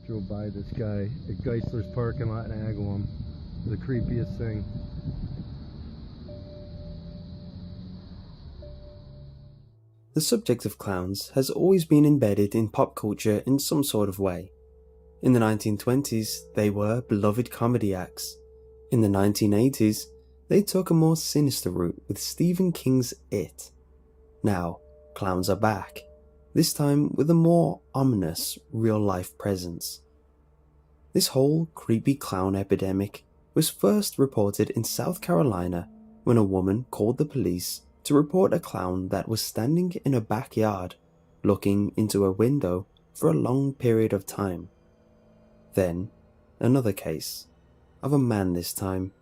Drove by this guy at Geisler's parking lot in Agawam. The creepiest thing. The subject of clowns has always been embedded in pop culture in some sort of way. In the 1920s, they were beloved comedy acts. In the 1980s, they took a more sinister route with Stephen King's It. Now, clowns are back, this time with a more ominous real-life presence. This whole creepy clown epidemic was first reported in South Carolina when a woman called the police to report a clown that was standing in her backyard, looking into a window for a long period of time. Then, another case, of a man this time,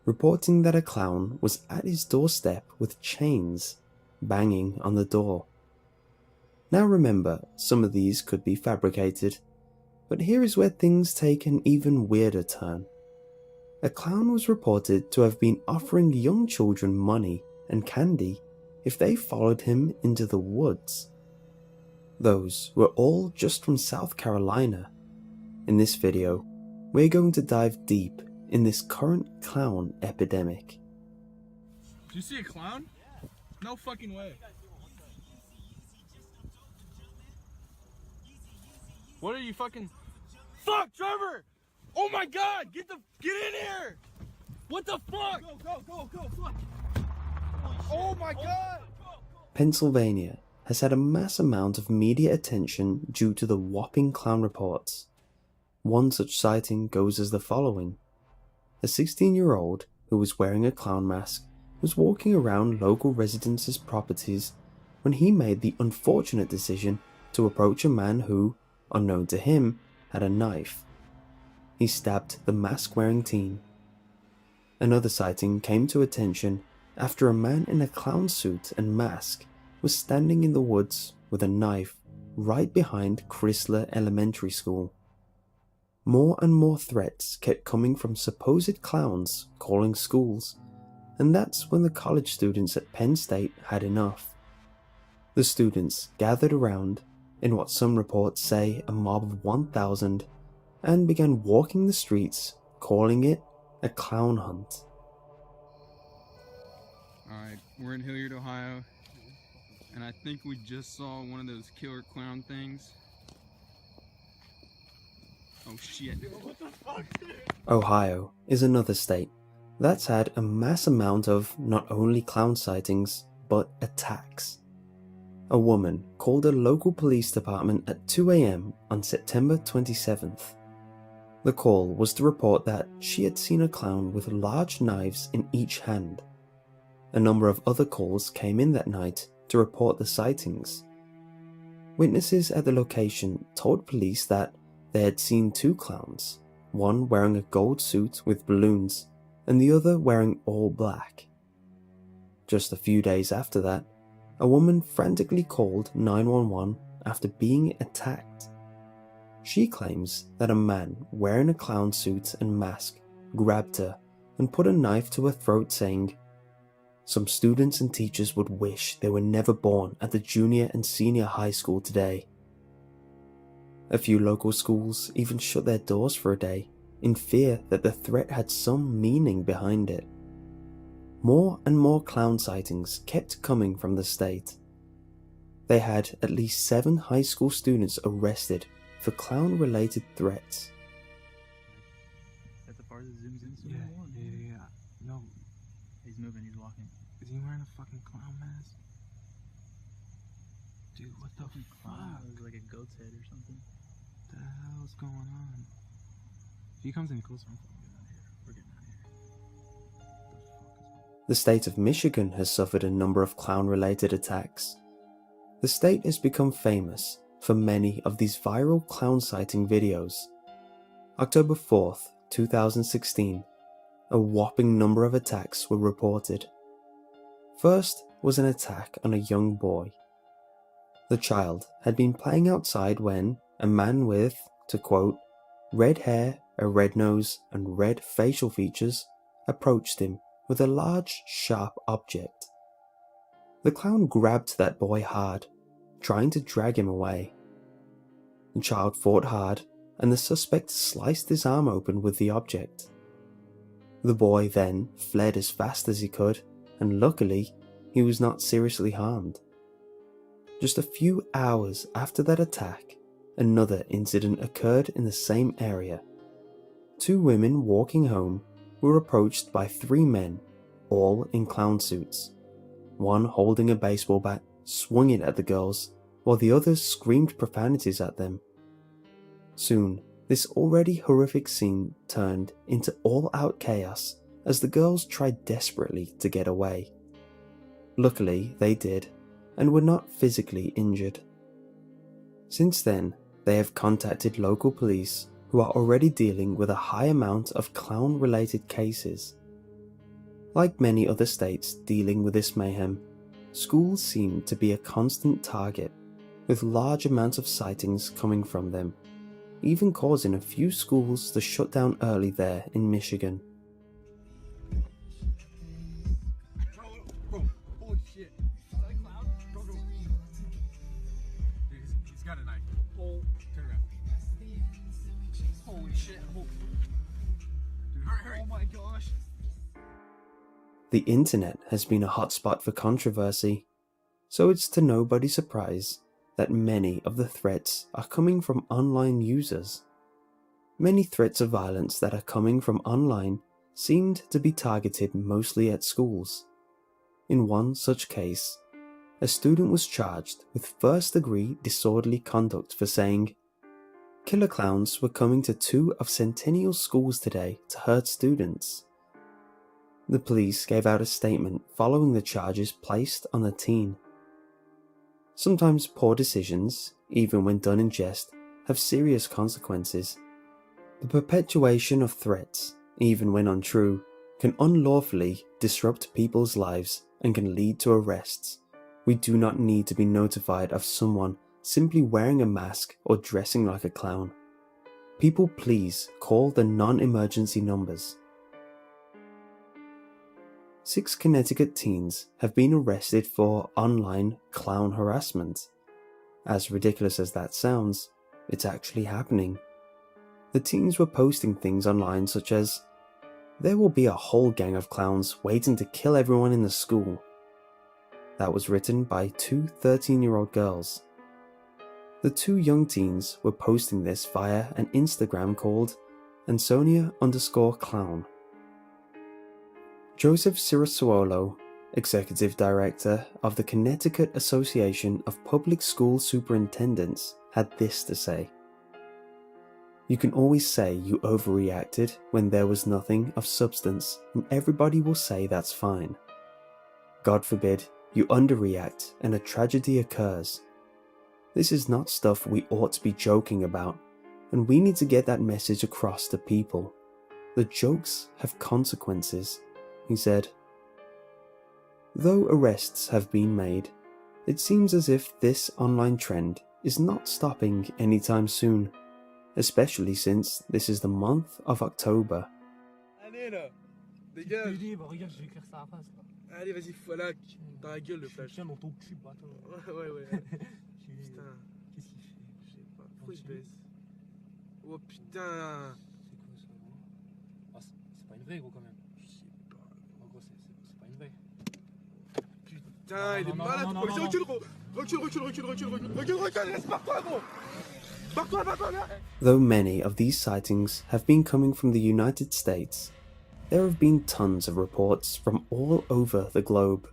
reporting that a clown was at his doorstep with chains, banging on the door. Now remember, some of these could be fabricated, but here is where things take an even weirder turn. A clown was reported to have been offering young children money and candy if they followed him into the woods. Those were all just from South Carolina. In this video, we're going to dive deep in this current clown epidemic. Did you see a clown? No fucking way. What are you fucking... Fuck, Trevor! Oh my god! Get in here! What the fuck? Go, fuck! Oh my god! Pennsylvania has had a mass amount of media attention due to the whopping clown reports. One such sighting goes as the following. A 16-year-old who was wearing a clown mask was walking around local residents' properties when he made the unfortunate decision to approach a man who, unknown to him, had a knife. He stabbed the mask-wearing teen. Another sighting came to attention after a man in a clown suit and mask was standing in the woods with a knife right behind Chrysler Elementary School. More and more threats kept coming from supposed clowns calling schools, and that's when the college students at Penn State had enough. The students gathered around, in what some reports say a mob of 1,000, and began walking the streets, calling it a clown hunt. Alright, we're in Hilliard, Ohio, and I think we just saw one of those killer clown things. Oh shit. What the fuck? Ohio is another state that's had a mass amount of not only clown sightings, but attacks. A woman called a local police department at 2 a.m. on September 27th. The call was to report that she had seen a clown with large knives in each hand. A number of other calls came in that night to report the sightings. Witnesses at the location told police that they had seen two clowns, one wearing a gold suit with balloons and the other wearing all black. Just a few days after that, a woman frantically called 911 after being attacked. She claims that a man wearing a clown suit and mask grabbed her and put a knife to her throat, saying, "Some students and teachers would wish they were never born at the junior and senior high school today." A few local schools even shut their doors for a day in fear that the threat had some meaning behind it. More and more clown sightings kept coming from the state. They had at least 7 high school students arrested for clown-related threats. That's the part that zooms in. Yeah. No. He's moving, he's walking. Is he wearing a fucking clown mask? Dude, what the fuck? Looks like a goat's head or something. What the hell's going on? If he comes any closer, I'm fucking getting out of here. We're getting out of here. The state of Michigan has suffered a number of clown-related attacks. The state has become famous for many of these viral clown sighting videos. October 4th, 2016, a whopping number of attacks were reported. First was an attack on a young boy. The child had been playing outside when a man with, to quote, red hair, a red nose, and red facial features approached him with a large, sharp object. The clown grabbed that boy hard, trying to drag him away. The child fought hard and the suspect sliced his arm open with the object. The boy then fled as fast as he could, and luckily, he was not seriously harmed. Just a few hours after that attack, another incident occurred in the same area. 2 women walking home were approached by 3 men, all in clown suits. One holding a baseball bat swung it at the girls, while the others screamed profanities at them. Soon, this already horrific scene turned into all-out chaos as the girls tried desperately to get away. Luckily, they did, and were not physically injured. Since then, they have contacted local police who are already dealing with a high amount of clown-related cases. Like many other states dealing with this mayhem, schools seem to be a constant target, with large amounts of sightings coming from them, even causing a few schools to shut down early there in Michigan. Bro, holy shit. Is that a clown? Go. Dude, he's got a knife. Oh, turn around. Holy shit. Dude, hurry. Oh my gosh. The internet has been a hotspot for controversy, so it's to nobody's surprise that many of the threats are coming from online users. Many threats of violence that are coming from online seemed to be targeted mostly at schools. In one such case, a student was charged with first-degree disorderly conduct for saying, "Killer clowns were coming to 2 of Centennial schools today to hurt students." The police gave out a statement following the charges placed on the teen. Sometimes poor decisions, even when done in jest, have serious consequences. The perpetuation of threats, even when untrue, can unlawfully disrupt people's lives and can lead to arrests. We do not need to be notified of someone simply wearing a mask or dressing like a clown. People, please call the non-emergency numbers. 6 Connecticut teens have been arrested for online clown harassment. As ridiculous as that sounds, it's actually happening. The teens were posting things online such as, "There will be a whole gang of clowns waiting to kill everyone in the school." That was written by 2 13-year-old girls. The 2 young teens were posting this via an Instagram called Ansonia_clown. Joseph Cirasuolo, Executive Director of the Connecticut Association of Public School Superintendents, had this to say. "You can always say you overreacted when there was nothing of substance, and everybody will say that's fine. God forbid you underreact and a tragedy occurs. This is not stuff we ought to be joking about, and we need to get that message across to people. The jokes have consequences," he said. Though arrests have been made, it seems as if this online trend is not stopping anytime soon, especially since this is the month of October. Allez là, dégage. Bah regarde, je vais écrire ça à la face. Allez, vas-y, voilà, dans la gueule le flash. Tiens dans ton cul, bâtard. Ouais. Putain, Qu'est-ce qu'il fait? je sais pas. Pourquoi il baisse? Oh putain. C'est quoi ça? Ah, c'est pas une vraie gros quand même. Je sais pas. En gros, c'est pas une vraie. Putain, il est Non, malade. non, non, Recule, non. recule, gros. Recule, laisse par-toi, gros. Par-toi, là. Though many of these sightings have been coming from the United States, there have been tons of reports from all over the globe.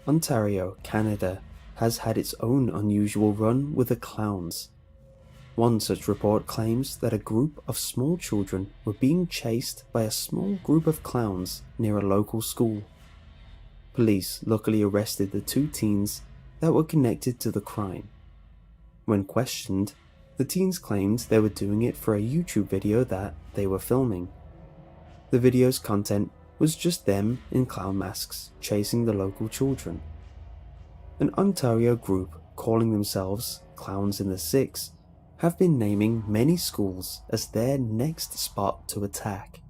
Ontario, Canada, has had its own unusual run with the clowns. One such report claims that a group of small children were being chased by a small group of clowns near a local school. Police luckily arrested the 2 teens that were connected to the crime. When questioned, the teens claimed they were doing it for a YouTube video that they were filming. The video's content was just them in clown masks chasing the local children. An Ontario group calling themselves Clowns in the Six have been naming many schools as their next spot to attack.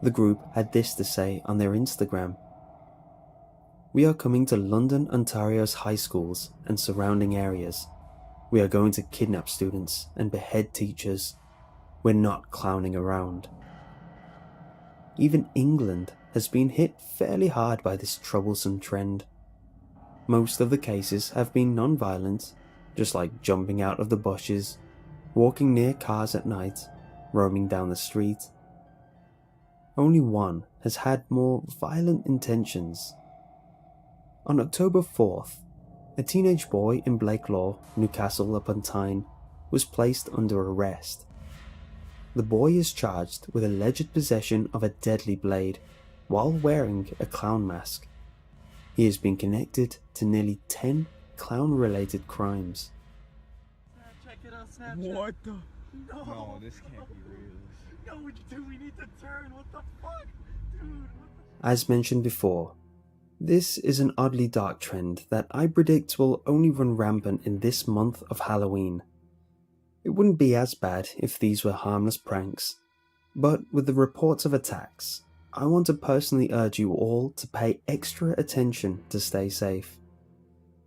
The group had this to say on their Instagram: "We are coming to London, Ontario's high schools and surrounding areas. We are going to kidnap students and behead teachers. We're not clowning around. Even England has been hit fairly hard by this troublesome trend. Most of the cases have been non-violent, just like jumping out of the bushes, walking near cars at night, roaming down the street. Only one has had more violent intentions. On October 4th, a teenage boy in Blakelaw, Newcastle upon Tyne, was placed under arrest. The boy is charged with alleged possession of a deadly blade while wearing a clown mask. He has been connected to nearly 10 clown-related crimes. Check it out, Snapchat. What the? No, this can't be real. No, dude, we need to turn. What the fuck? Dude, As mentioned before, this is an oddly dark trend that I predict will only run rampant in this month of Halloween. It wouldn't be as bad if these were harmless pranks, but with the reports of attacks, I want to personally urge you all to pay extra attention to stay safe.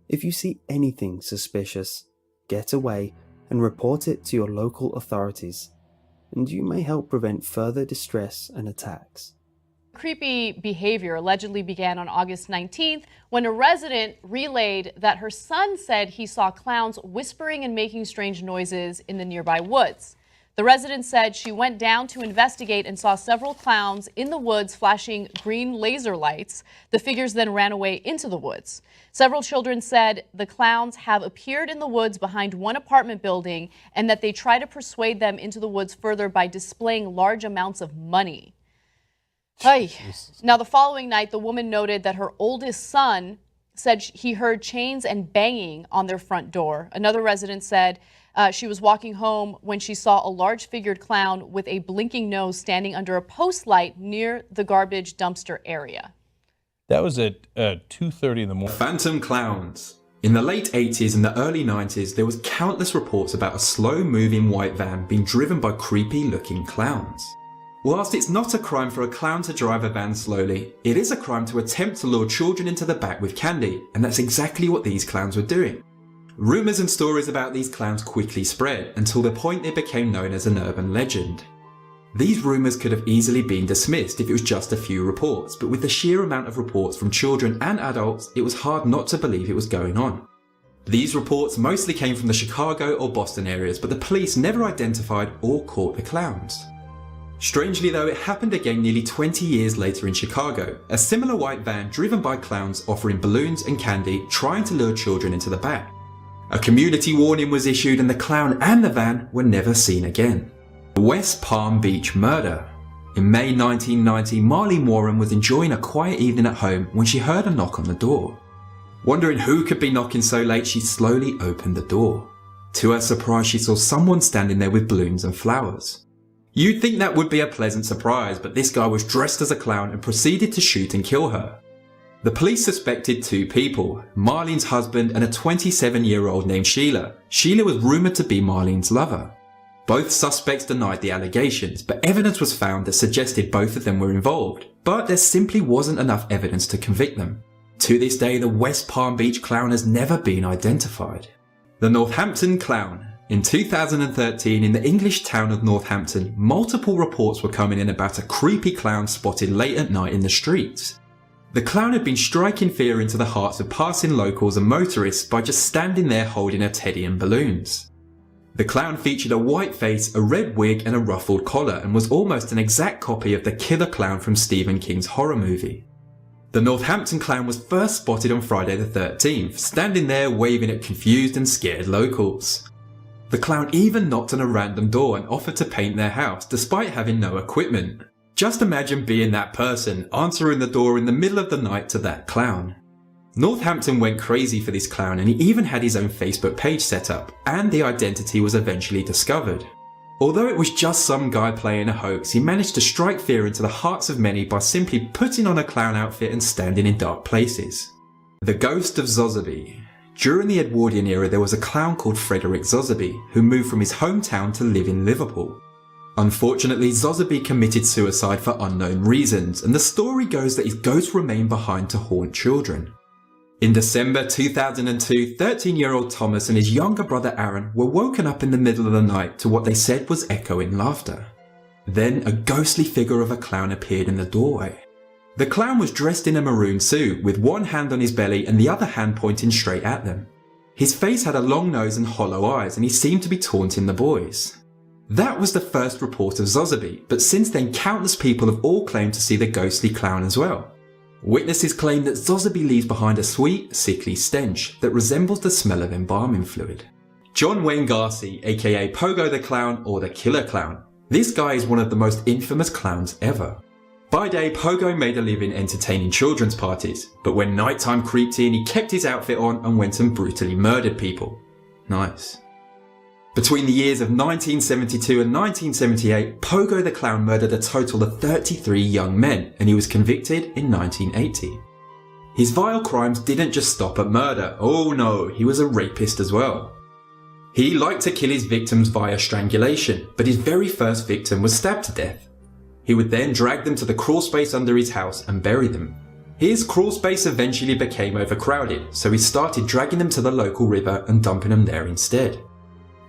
If you see anything suspicious, get away and report it to your local authorities, and you may help prevent further distress and attacks. Creepy behavior allegedly began on August 19th when a resident relayed that her son said he saw clowns whispering and making strange noises in the nearby woods. The resident said she went down to investigate and saw several clowns in the woods flashing green laser lights. The figures then ran away into the woods. Several children said the clowns have appeared in the woods behind one apartment building and that they try to persuade them into the woods further by displaying large amounts of money. Hey. Now, the following night, the woman noted that her oldest son said he heard chains and banging on their front door. Another resident said she was walking home when she saw a large-figured clown with a blinking nose standing under a post light near the garbage dumpster area. That was at 2:30 in the morning. Phantom clowns. In the late 80s and the early 90s, there was countless reports about a slow-moving white van being driven by creepy-looking clowns. Whilst it's not a crime for a clown to drive a van slowly, it is a crime to attempt to lure children into the back with candy, and that's exactly what these clowns were doing. Rumours and stories about these clowns quickly spread until the point they became known as an urban legend. These rumours could have easily been dismissed if it was just a few reports, but with the sheer amount of reports from children and adults, it was hard not to believe it was going on. These reports mostly came from the Chicago or Boston areas, but the police never identified or caught the clowns. Strangely though, it happened again nearly 20 years later in Chicago, a similar white van driven by clowns offering balloons and candy, trying to lure children into the back. A community warning was issued and the clown and the van were never seen again. The West Palm Beach murder. In May 1990, Marlene Warren was enjoying a quiet evening at home when she heard a knock on the door. Wondering who could be knocking so late, she slowly opened the door. To her surprise, she saw someone standing there with balloons and flowers. You'd think that would be a pleasant surprise, but this guy was dressed as a clown and proceeded to shoot and kill her. The police suspected two people, Marlene's husband and a 27-year-old named Sheila. Sheila was rumoured to be Marlene's lover. Both suspects denied the allegations, but evidence was found that suggested both of them were involved, but there simply wasn't enough evidence to convict them. To this day, the West Palm Beach clown has never been identified. The Northampton clown. In 2013, in the English town of Northampton, multiple reports were coming in about a creepy clown spotted late at night in the streets. The clown had been striking fear into the hearts of passing locals and motorists by just standing there holding a teddy and balloons. The clown featured a white face, a red wig and a ruffled collar and was almost an exact copy of the killer clown from Stephen King's horror movie. The Northampton clown was first spotted on Friday the 13th, standing there waving at confused and scared locals. The clown even knocked on a random door and offered to paint their house despite having no equipment. Just imagine being that person, answering the door in the middle of the night to that clown. Northampton went crazy for this clown and he even had his own Facebook page set up, and the identity was eventually discovered. Although it was just some guy playing a hoax, he managed to strike fear into the hearts of many by simply putting on a clown outfit and standing in dark places. The ghost of Zoseby. During the Edwardian era, there was a clown called Frederick Zoseby, who moved from his hometown to live in Liverpool. Unfortunately, Zoseby committed suicide for unknown reasons, and the story goes that his ghost remained behind to haunt children. In December 2002, 13-year-old Thomas and his younger brother Aaron were woken up in the middle of the night to what they said was echoing laughter. Then a ghostly figure of a clown appeared in the doorway. The clown was dressed in a maroon suit with one hand on his belly and the other hand pointing straight at them. His face had a long nose and hollow eyes, and he seemed to be taunting the boys. That was the first report of Zozobie, but since then countless people have all claimed to see the ghostly clown as well. Witnesses claim that Zozobie leaves behind a sweet, sickly stench that resembles the smell of embalming fluid. John Wayne Gacy, aka Pogo the Clown or the Killer Clown. This guy is one of the most infamous clowns ever. By day, Pogo made a living entertaining children's parties, but when nighttime creeped in, he kept his outfit on and went and brutally murdered people. Nice. Between the years of 1972 and 1978, Pogo the Clown murdered a total of 33 young men, and he was convicted in 1980. His vile crimes didn't just stop at murder. Oh no, he was a rapist as well. He liked to kill his victims via strangulation, but his very first victim was stabbed to death. He would then drag them to the crawl space under his house and bury them. His crawl space eventually became overcrowded, so he started dragging them to the local river and dumping them there instead.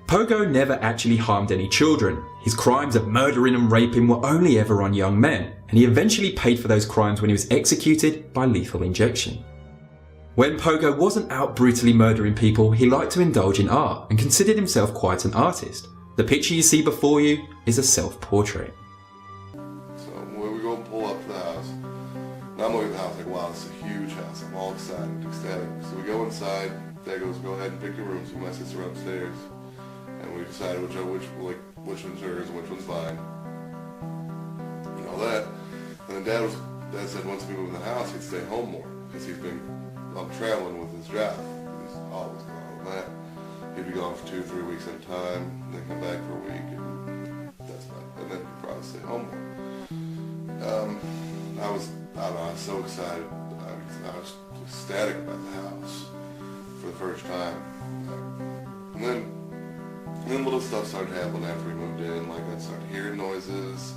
Pogo never actually harmed any children. His crimes of murdering and raping were only ever on young men, and he eventually paid for those crimes when he was executed by lethal injection. When Pogo wasn't out brutally murdering people, he liked to indulge in art and considered himself quite an artist. The picture you see before you is a self-portrait. So when we go and pull up to the house, now I'm looking at the house like, wow, this is a huge house. I'm all excited, ecstatic. So we go inside, Dad goes, go ahead and pick your rooms. My sister upstairs. And we decided which one's hers and which one's mine. And all that. And then Dad said once we move in the house, he'd stay home more. Because he's been traveling with his job. He's always gone on that. He'd be gone for 2-3 weeks at a time, and then come back for a week, and that's fine. And then he'd probably stay home more. I was so excited. I was ecstatic about the house for the first time. And then little stuff started happening after we moved in. Like I started hearing noises.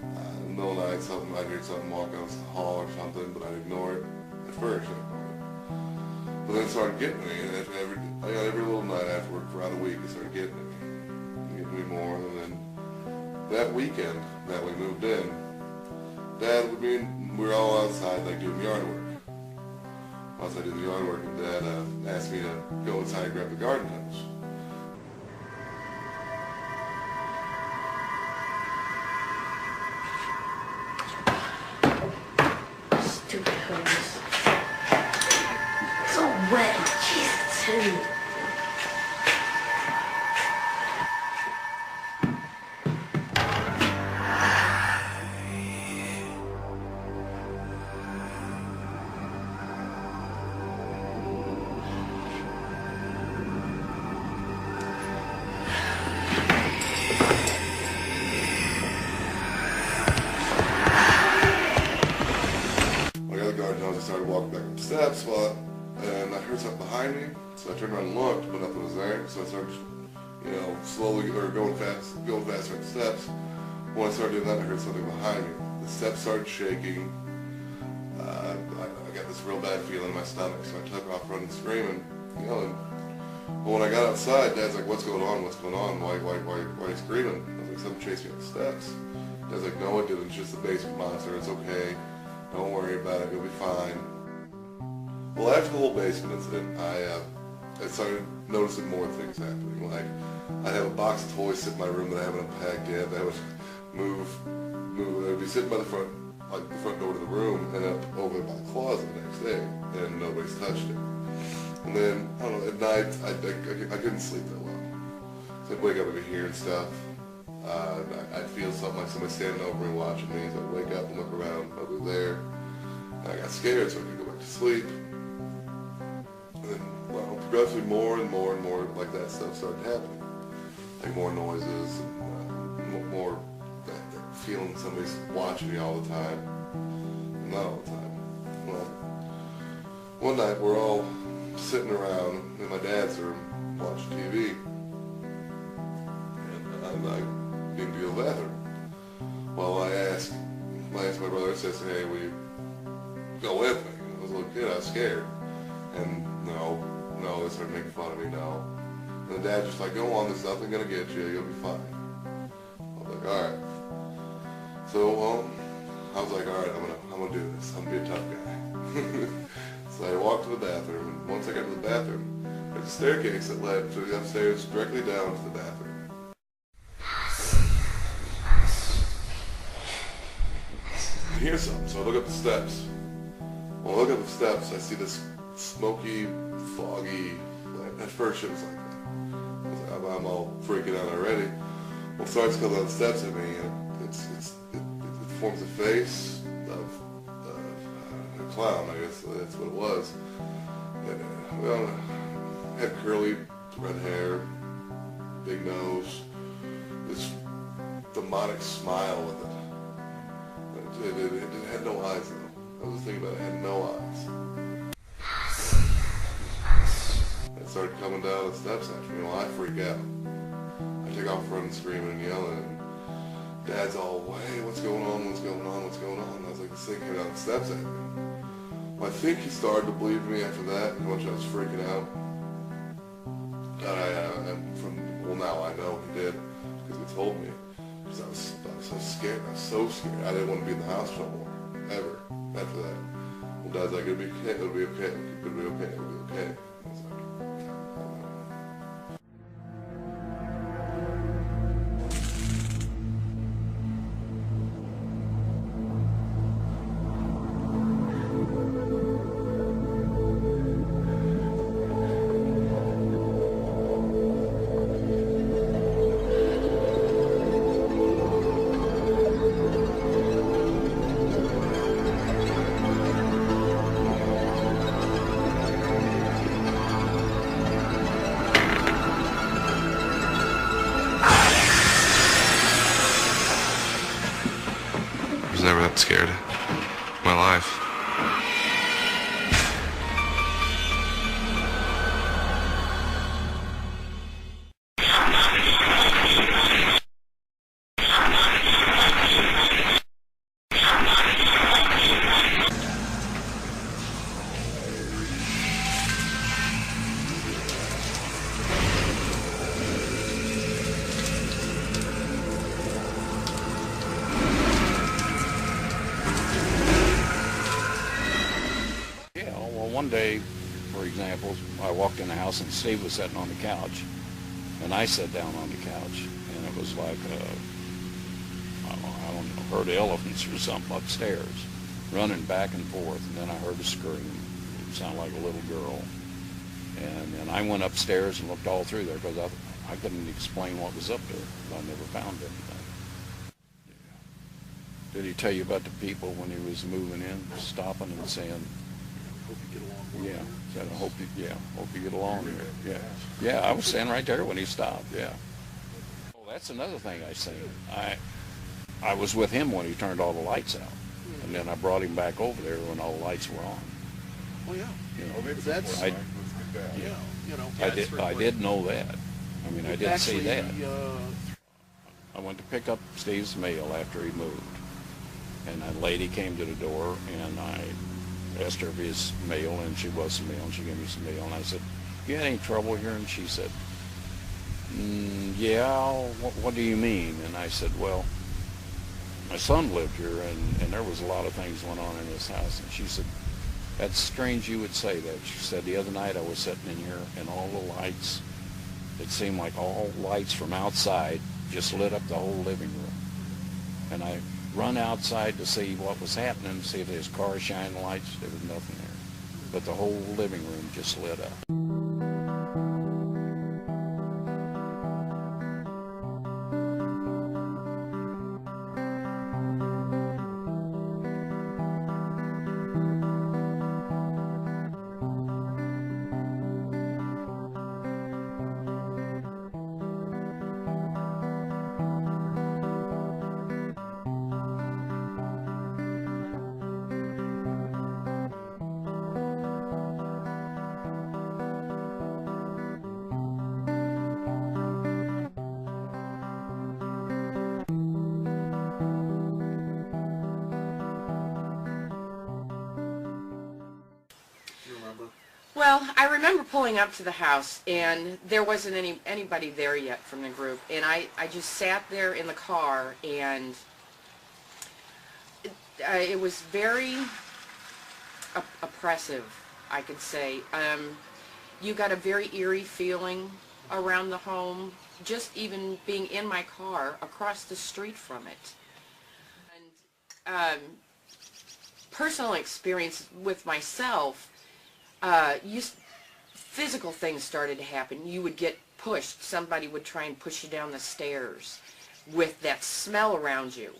In the middle of the night, I'd hear something walk down the hall or something, but I'd ignore it at first. But then it started getting me, and every little night afterward, for about a week, it started getting me more. And then that weekend that we moved in, Dad would be, we were all outside like doing yard work. Once I did the yard work, and Dad asked me to go inside and grab the garden hose. Stupid hose. So wet. Jesus, too. I started walking back up the steps, and I heard something behind me, so I turned around and looked, but nothing was there. So I started, slowly or going faster up the steps. When I started doing that, I heard something behind me. The steps started shaking. I got this real bad feeling in my stomach, so I took off running, screaming, yelling. But when I got outside, Dad's like, "What's going on? What's going on? Why are you screaming?" I was like, "Something chased me up the steps." Dad's like, "No, it didn't. It's just the basement monster. It's okay. Don't worry about it. You'll be fine." Well, after the whole basement incident, I started noticing more things happening. Like, I'd have a box of toys sit in my room that I haven't unpacked yet. That would move. I'd be sitting by the front door to the room, and up over by the closet the next day, and nobody's touched it. And then, I don't know, at night, I couldn't sleep that well. So I'd wake up and be hearing stuff. I'd feel something like somebody standing over me watching me, so I'd wake up and look around, nobody there. And I got scared, so I could go back to sleep. And then, well, progressively more and more like that stuff started happening. Like more noises, and more that feeling somebody's watching me all the time. Not all the time. Well, one night we're all sitting around in my dad's room watching TV. And I need to go to the bathroom. Well, I asked my brother and sister, "Hey, will you go with me?" I was a little kid, I was scared. And no, they started making fun of me, no. And the dad's just like, go on, there's nothing gonna get you, you'll be fine. I was like, alright. So, I was like, alright, I'm gonna do this. I'm gonna be a tough guy. So I walked to the bathroom, and once I got to the bathroom, there's a staircase that led to the upstairs directly down to the bathroom. I hear something, so I look up the steps. When I look up the steps, I see this smoky, foggy, at first it was like that. I was like, I'm all freaking out already. Well, it starts coming down the steps at me, and it forms a face of a clown, I guess that's what it was. And, well, had curly red hair, big nose, this demonic smile with it. It had no eyes though. I was thinking about it, it had no eyes. It started coming down the steps after me. Well, I freak out. I take off running, screaming and yelling, and Dad's all, hey, what's going on, what's going on, what's going on? And I was like, this thing came down the steps at me. Well, I think he started to believe me after that, how much I was freaking out. Well, now I know he did, because he told me. Because I was so scared. I was so scared. I didn't want to be in the house no more, ever, after that. Well, Dad's like, it'll be okay, it'll be okay, it'll be okay, it'll be okay. I was like, I was never that scared in my life. One day, for example, I walked in the house and Steve was sitting on the couch, and I sat down on the couch, and it was like, I don't know, herd of elephants or something upstairs, running back and forth, and then I heard a scream. It sounded like a little girl. And then I went upstairs and looked all through there because I couldn't explain what was up there. I never found anything. Yeah. Did he tell you about the people when he was moving in, stopping and saying, hope you get along? Yeah, said, hope you get along here. Yeah, I was standing right there when he stopped. Yeah. Well, that's another thing I seen. I was with him when he turned all the lights out, and then I brought him back over there when all the lights were on. Oh yeah. You know, Maybe that's I did know that. I mean, I did see that. I went to pick up Steve's mail after he moved, and a lady came to the door, and I asked her if his mail, and she was some mail, and she gave me some mail, and I said, you had any trouble here? And she said, yeah, what do you mean? And I said, well, my son lived here, and there was a lot of things going on in this house. And she said, that's strange you would say that. She said, the other night I was sitting in here, and all the lights, it seemed like all lights from outside just lit up the whole living room. And I run outside to see what was happening, see if there's cars shining lights. There was nothing there. But the whole living room just lit up. Well, I remember pulling up to the house, and there wasn't anybody there yet from the group, and I just sat there in the car, and it was very oppressive, I could say. You got a very eerie feeling around the home, just even being in my car across the street from it. And personal experience with myself, physical things started to happen. You would get pushed. Somebody would try and push you down the stairs with that smell around you.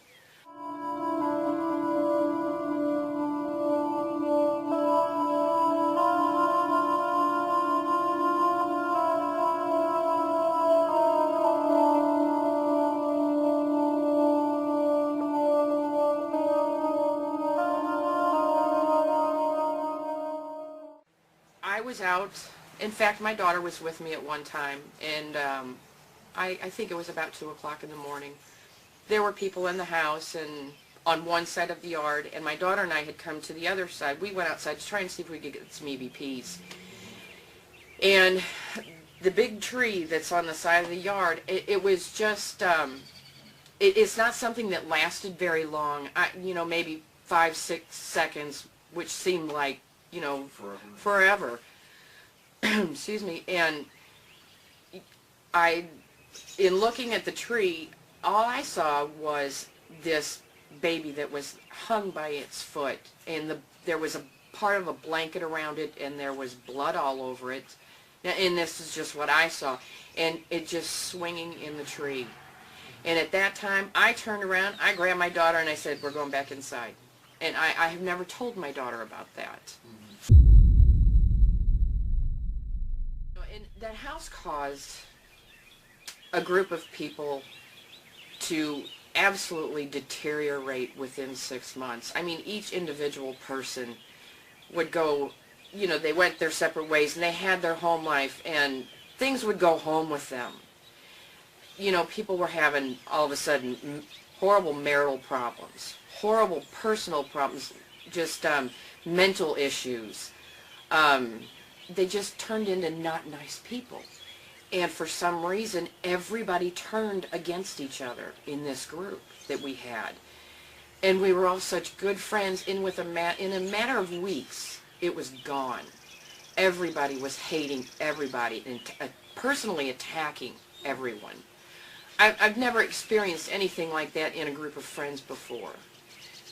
I was out. In fact, my daughter was with me at one time, and I think it was about 2 o'clock in the morning. There were people in the house and on one side of the yard, and my daughter and I had come to the other side. We went outside to try and see if we could get some EVPs. And the big tree that's on the side of the yard, it was just, it's not something that lasted very long. Maybe 5-6 seconds, which seemed like, forever. Excuse me. And in looking at the tree, all I saw was this baby that was hung by its foot, and there was a part of a blanket around it, and there was blood all over it. And this is just what I saw, and it just swinging in the tree. And at that time, I turned around, I grabbed my daughter, and I said, "We're going back inside." And I have never told my daughter about that. And that house caused a group of people to absolutely deteriorate within 6 months. I mean, each individual person would go, they went their separate ways, and they had their home life, and things would go home with them. People were having, all of a sudden, horrible marital problems, horrible personal problems, just mental issues. They just turned into not nice people. And for some reason, everybody turned against each other in this group that we had. And we were all such good friends, and in a matter of weeks, it was gone. Everybody was hating everybody and personally attacking everyone. I've never experienced anything like that in a group of friends before.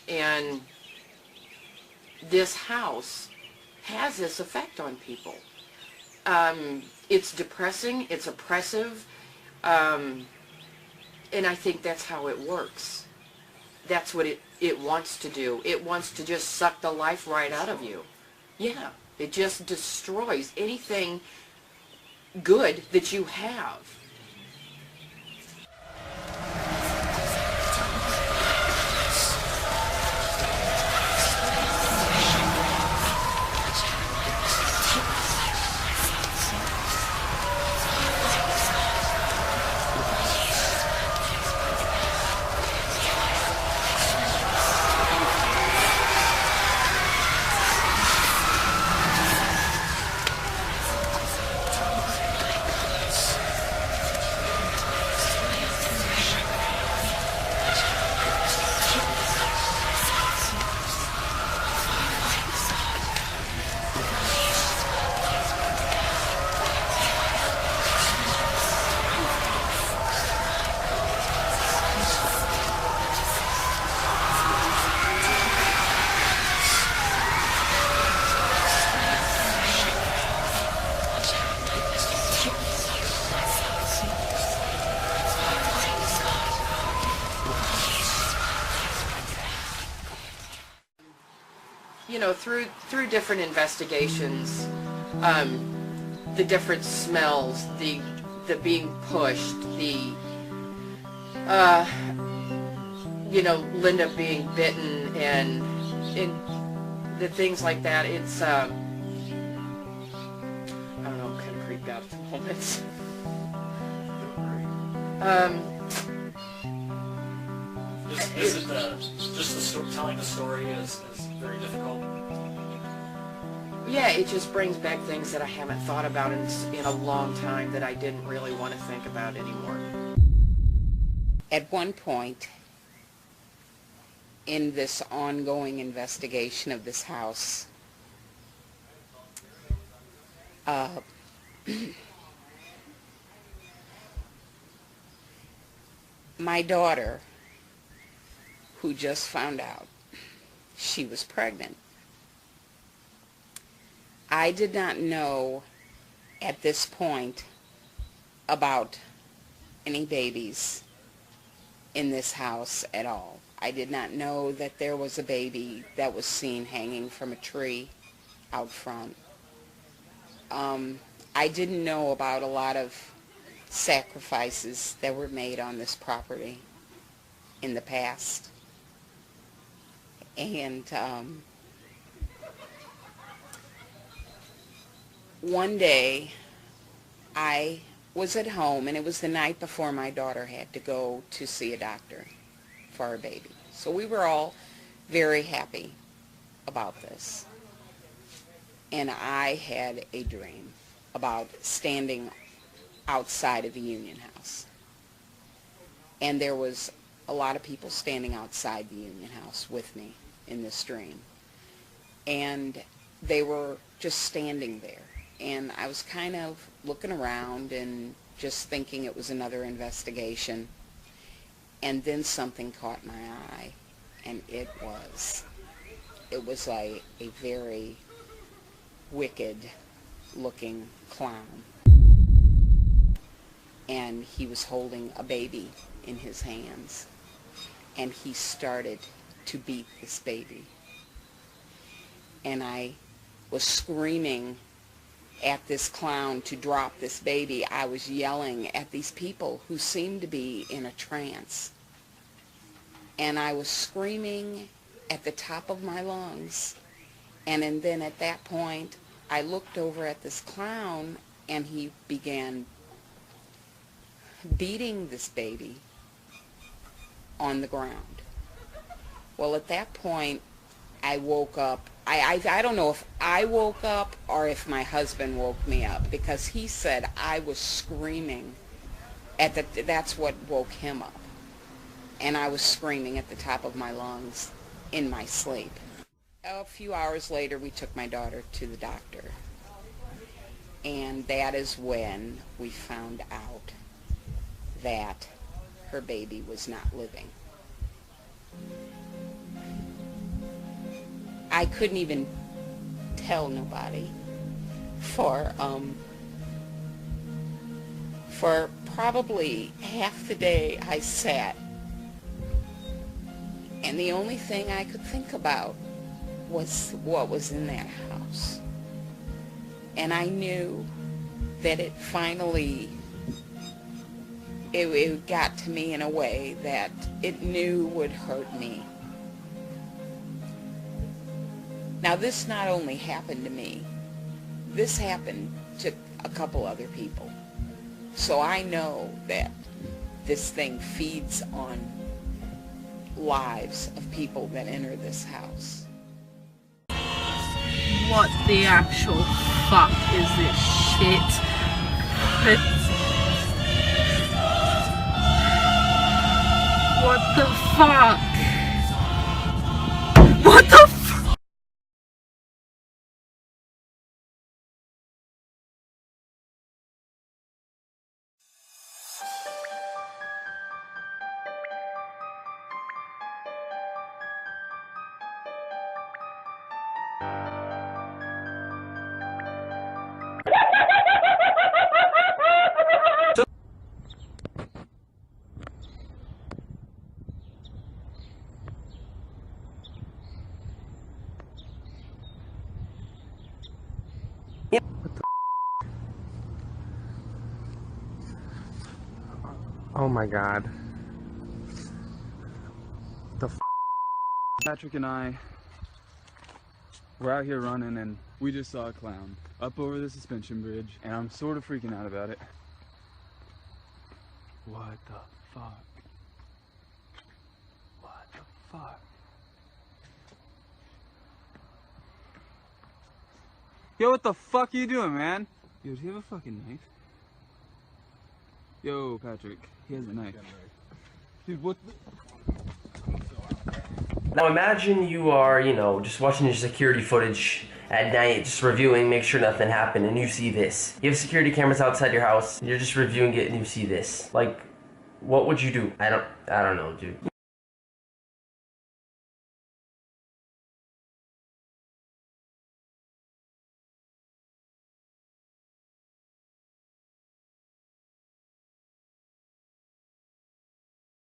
And this house has this effect on people. It's depressing, it's oppressive, and I think that's how it works. That's what it wants to do. It wants to just suck the life right out of you. Yeah, it just destroys anything good that you have. Through different investigations, the different smells, the being pushed, Linda being bitten, and the things like that. It's I don't know, I'm kind of creeped out at the moment. Is it just telling the story is very difficult? yeah, it just brings back things that I haven't thought about in a long time that I didn't really want to think about anymore. At one point in this ongoing investigation of this house, my daughter, who just found out she was pregnant, I did not know at this point about any babies in this house at all. I did not know that there was a baby that was seen hanging from a tree out front. I didn't know about a lot of sacrifices that were made on this property in the past. And one day I was at home, and it was the night before my daughter had to go to see a doctor for her baby. So we were all very happy about this. And I had a dream about standing outside of the Union House. And there was a lot of people standing outside the Union House with me in this dream. And they were just standing there. And I was kind of looking around and just thinking it was another investigation. And then something caught my eye, and it was a very wicked looking clown. And he was holding a baby in his hands, and he started to beat this baby. And I was screaming at this clown to drop this baby. I was yelling at these people who seemed to be in a trance. And I was screaming at the top of my lungs. And then at that point, I looked over at this clown, and he began beating this baby on the ground. Well, at that point, I woke up. I don't know if I woke up or if my husband woke me up, because he said I was screaming that's what woke him up. And I was screaming at the top of my lungs in my sleep. A few hours later, we took my daughter to the doctor. And that is when we found out that her baby was not living. I couldn't even tell nobody for probably half the day I sat, and the only thing I could think about was what was in that house. And I knew that it finally, it got to me in a way that it knew would hurt me. Now, this not only happened to me, this happened to a couple other people. So I know that this thing feeds on lives of people that enter this house. What the actual fuck is this shit? What the fuck? What the fuck? Oh my god. Patrick and I were out here running, and we just saw a clown up over the suspension bridge, and I'm sort of freaking out about it. What the fuck? What the fuck? Yo, what the fuck are you doing, man? Yo, do you have a fucking knife? Yo, Patrick, he has a knife. Dude, what the... Now imagine you are, you know, just watching your security footage at night, just reviewing, make sure nothing happened, and you see this. You have security cameras outside your house, you're just reviewing it and you see this. Like, what would you do? I don't know, dude.